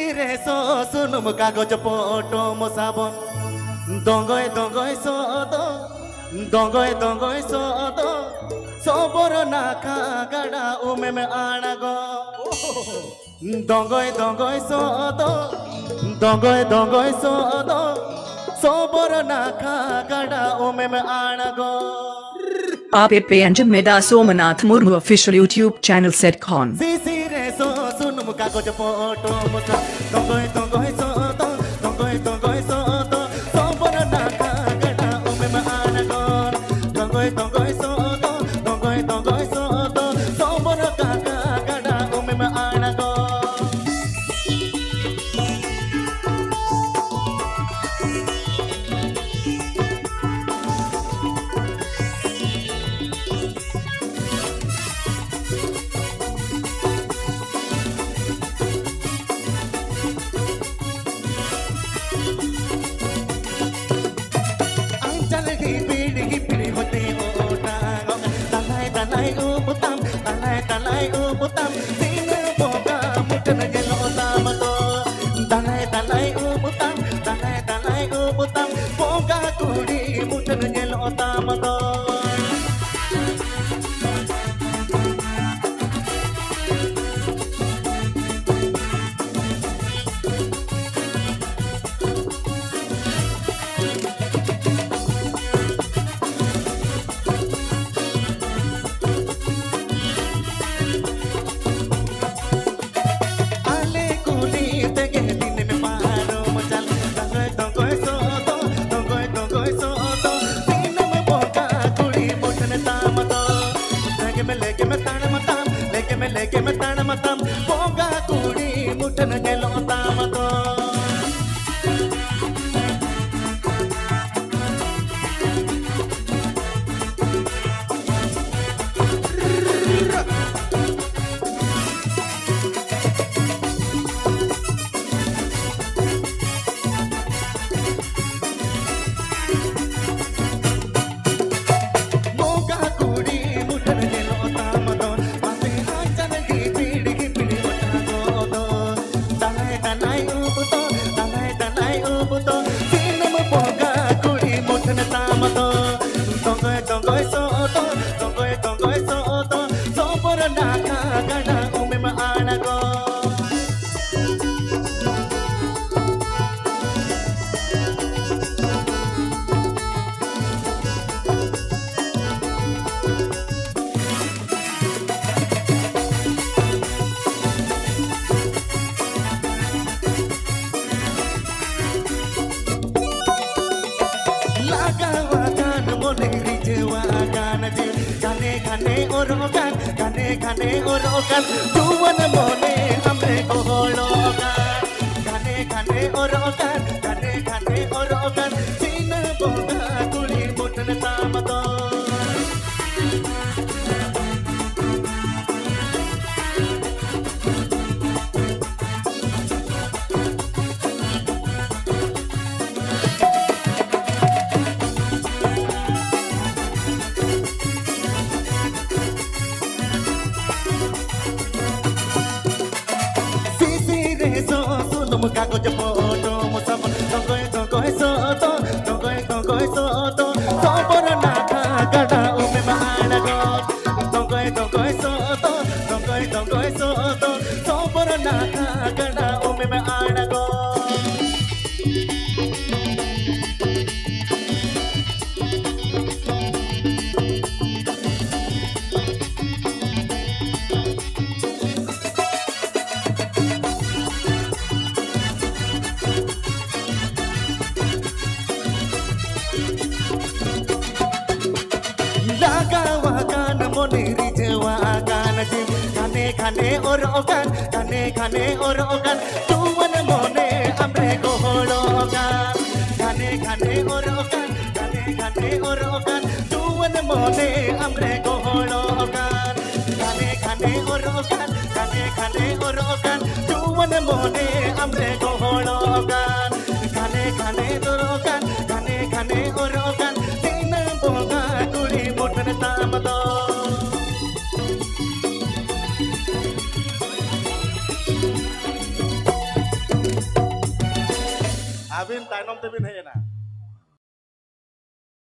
Sisire so sunum kagoj potom sabon Dongoy dongoy sodo Dongoy dongoy sodo Soboro naka gada umeme anago Dongoy dongoy sodo Dongoy dongoy sodo Soboro naka gada umeme anago आप पेंजम मेदा Somnath Murmu official YouTube channel सेट कॉन Sisire so sunum kagoj potom Dongoy dongoy sodo Dongoy dongoy sodo Soboro naka gada umeme anago Dongoy dongoy sodo Dongoy dongoy sodo Soboro naka gada umeme anago Hipili hote ota Talai talai uputam Talai talai uputam Sina boga mutana jelo tamato Talai talai uputam Talai talai uputam Boga kudi mutana jelo tamato Leke me tana matam Boga kudi mutana jelo tamato Dongoy soto, dongoy soto, soboro naka gada umeme anago. Kane orokan tuan mone amre koholokan kane orokan sina boga kuli mutna tamato Kagoj potom sabon dongoy soto dongoy soto soboro naka gada umeme anago dongoy soto soboro naka gada umeme anago Kane orokan tuan mone amre koholokan kane orokan tuan mone amre koholokan kane orokan tuan mone amre koholokan kane orokan sina boga kuli mutna tamato Abin tainom tebin hena.